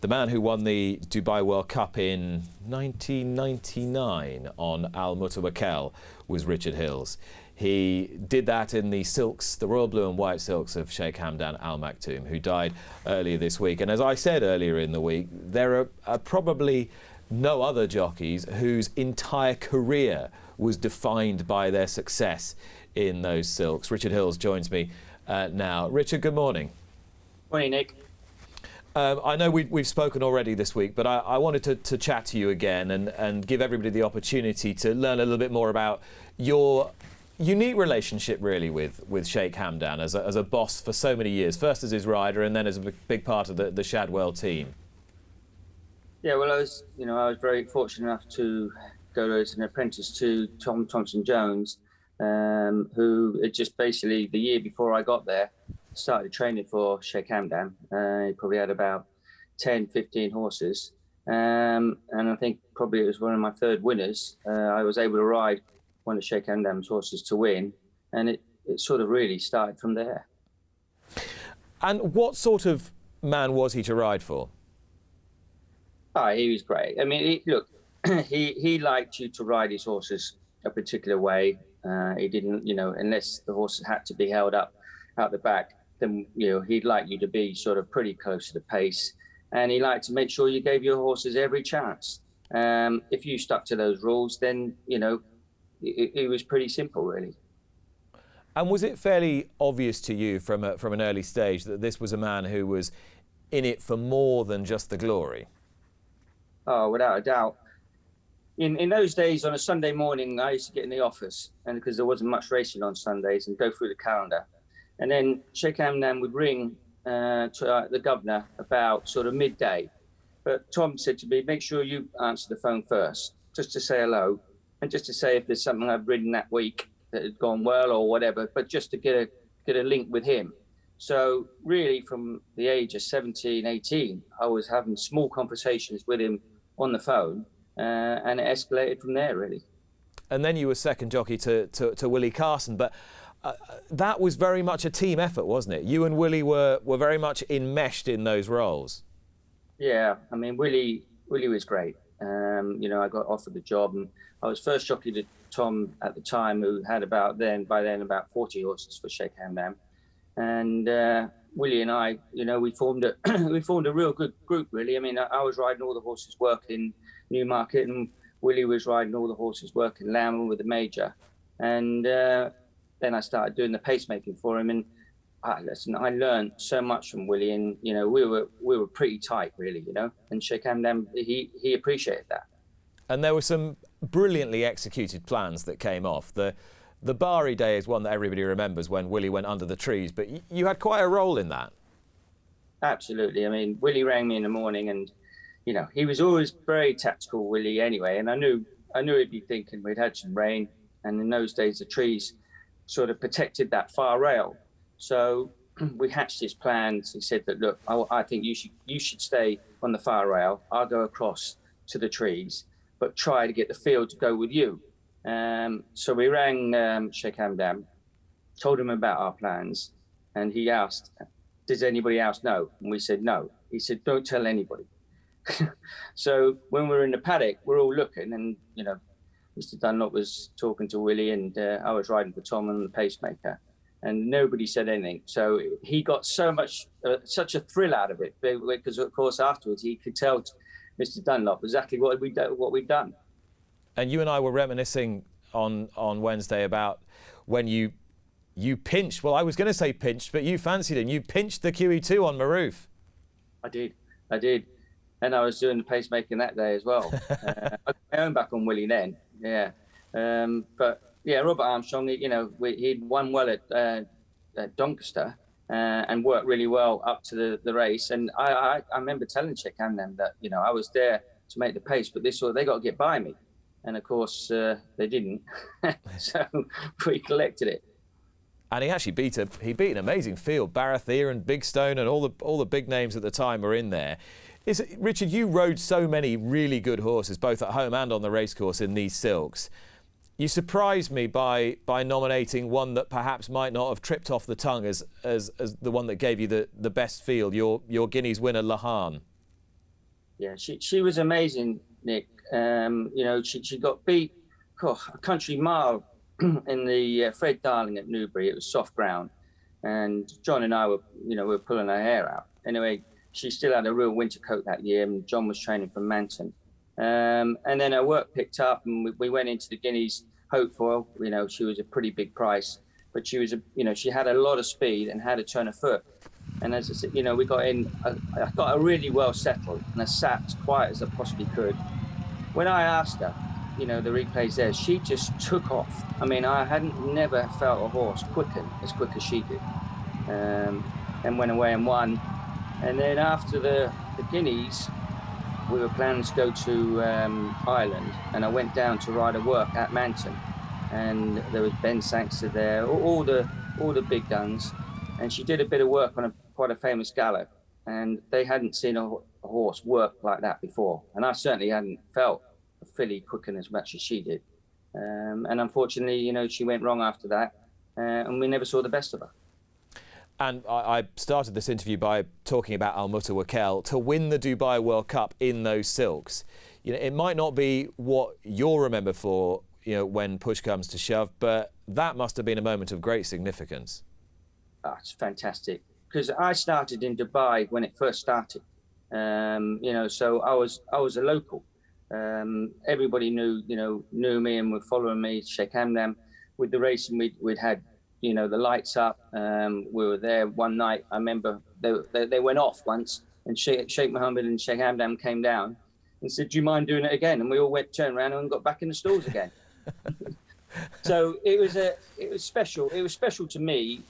The man who won the Dubai World Cup in 1999 on Al Mutawakkil was Richard Hills. He did that in the silks, the royal blue and white silks of Sheikh Hamdan al Maktoum, who died earlier this week. And as I said earlier in the week, there are probably no other jockeys whose entire career was defined by their success in those silks. Richard Hills joins me now. Richard, good morning. Morning, Nick. I know we've spoken already this week, but I wanted to chat to you again and give everybody the opportunity to learn a little bit more about your unique relationship, really, with Sheikh Hamdan as a boss for so many years, first as his rider and then as a big part of the Shadwell team. Yeah, well, I was very fortunate enough to go as an apprentice to Tom Thompson-Jones, who had just basically the year before I got there started training for Sheikh Hamdan. He probably had about 10, 15 horses. And I think probably it was one of my third winners. I was able to ride one of Sheikh Hamdan's horses to win. And it sort of really started from there. And what sort of man was he to ride for? Oh, he was great. I mean, look, he liked you to ride his horses a particular way. He didn't, unless the horses had to be held up out the back, then, he'd like you to be sort of pretty close to the pace. And he liked to make sure you gave your horses every chance. If you stuck to those rules, then, it was pretty simple, really. And was it fairly obvious to you from an early stage that this was a man who was in it for more than just the glory? Oh, without a doubt. In those days, on a Sunday morning, I used to get in the office, and because there wasn't much racing on Sundays, and go through the calendar. And then Sheikh Hamdan would ring to the governor about sort of midday. But Tom said to me, make sure you answer the phone first, just to say hello, and just to say if there's something I've ridden that week that had gone well or whatever, but just to get a link with him. So really, from the age of 17, 18, I was having small conversations with him on the phone, and it escalated from there, really. And then you were second jockey to Willie Carson, but that was very much a team effort, wasn't it? You and Willie were very much enmeshed in those roles. Yeah, I mean, Willie was great. I got offered the job, and I was first jockey to Tom at the time, who had by then about 40 horses for Sheikh Hamdan. And Willie and I, we formed a real good group, really. I mean, I was riding all the horses working Newmarket, and Willie was riding all the horses working Lamb with the major. And then I started doing the pacemaking for him, and I learned so much from Willie, and we were pretty tight, really, And Sheikh Hamdan, he appreciated that. And there were some brilliantly executed plans that came off. The Bahri day is one that everybody remembers, when Willie went under the trees, but you had quite a role in that. Absolutely. I mean, Willie rang me in the morning, and he was always very tactical, Willie, anyway. And I knew he'd be thinking we'd had some rain, and in those days the trees sort of protected that far rail. So we hatched his plans. He said that, look, I think you should stay on the far rail. I'll go across to the trees, but try to get the field to go with you. So we rang Sheikh Hamdan, told him about our plans, and he asked, does anybody else know? And we said no. He said, don't tell anybody. So when we were in the paddock, we're all looking, and Mr. Dunlop was talking to Willie, and I was riding for Tom and the pacemaker, and nobody said anything. So he got such a thrill out of it, because of course afterwards he could tell Mr. Dunlop exactly what we'd done. And you and I were reminiscing on Wednesday about when you pinched. Well, I was going to say pinched, but you fancied him. You pinched the QE2 on Maroof. I did. And I was doing the pacemaking that day as well. I got my own back on Willie then, yeah. But yeah, Robert Armstrong, he'd won well at Doncaster and worked really well up to the race. And I remember telling Sheikh Hamdan that, I was there to make the pace, but they got to get by me. And of course, they didn't. So we collected it. And he actually beat an amazing field. Barathea and Big Stone and all the big names at the time were in there. Richard, you rode so many really good horses, both at home and on the racecourse in these silks. You surprised me by nominating one that perhaps might not have tripped off the tongue as the one that gave you the best field, your Guineas winner, Lahan. Yeah, she was amazing, Nick. You know, she got beat a country mile in the Fred Darling at Newbury. It was soft ground, and John and I were, you know, we were pulling our hair out. Anyway, she still had a real winter coat that year, and John was training from Manton. And then her work picked up, and we went into the Guineas hopeful. You know, she was a pretty big price, but she was, you know, she had a lot of speed and had a turn of foot. And as I said, you know, we got in, I got her really well settled, and I sat as quiet as I possibly could. When I asked her, you know, the replay's there, she just took off. I mean, I hadn't never felt a horse quicken as quick as she did. And went away and won. And then after the Guineas, we were planning to go to Ireland, and I went down to ride a work at Manton, and there was Ben Sangster there, all the big guns, and she did a bit of work on quite a famous gallop, and they hadn't seen a horse work like that before, and I certainly hadn't felt a filly quicken as much as she did, and unfortunately, you know, she went wrong after that, and we never saw the best of her. And I started this interview by talking about Al Mutawakkil. To win the Dubai World Cup in those silks, you know, it might not be what you'll remember for, you know, when push comes to shove, but that must have been a moment of great significance. Oh, it's fantastic, because I started in Dubai when it first started. You know, so I was a local. Everybody knew me and were following me. Sheikh Hamdan, with the racing we'd had, you know, the lights up. We were there one night. I remember they went off once, and Sheikh Mohammed and Sheikh Hamdan came down and said, "Do you mind doing it again?" And we all turned around and got back in the stalls again. So it was special. It was special to me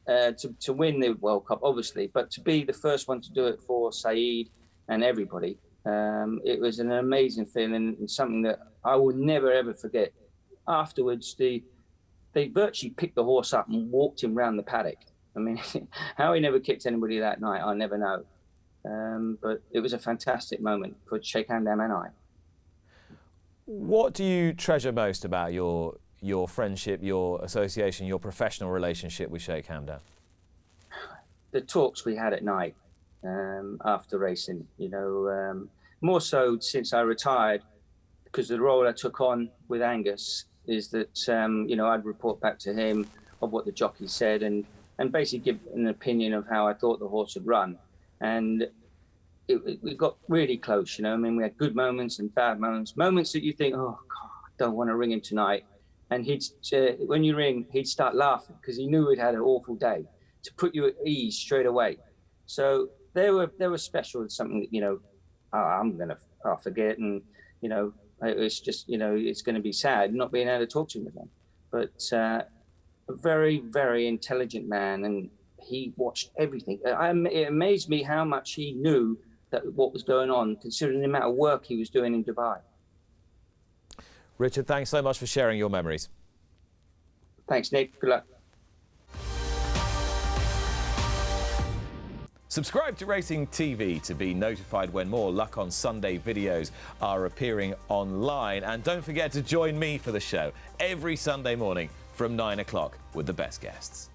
to win the World Cup, obviously, but to be the first one to do it for Saeed and everybody. It was an amazing feeling, and something that I will never ever forget. Afterwards, they virtually picked the horse up and walked him round the paddock. I mean, how he never kicked anybody that night, I never know. But it was a fantastic moment for Sheikh Hamdan and I. What do you treasure most about your friendship, your association, your professional relationship with Sheikh Hamdan? The talks we had at night after racing, you know, more so since I retired, because the role I took on with Angus is that, you know, I'd report back to him of what the jockey said and basically give an opinion of how I thought the horse would run. And we got really close, you know. I mean, we had good moments and bad moments that you think, oh, God, I don't want to ring him tonight. And when you ring, he'd start laughing because he knew we'd had an awful day, to put you at ease straight away. So they were special. It's something that, you know, I'll forget, and, you know, it's just, you know, it's going to be sad not being able to talk to him again. But a very, very intelligent man, and he watched everything. It amazed me how much he knew what was going on, considering the amount of work he was doing in Dubai. Richard, thanks so much for sharing your memories. Thanks, Nick. Good luck. Subscribe to Racing TV to be notified when more Luck on Sunday videos are appearing online. And don't forget to join me for the show every Sunday morning from 9 o'clock with the best guests.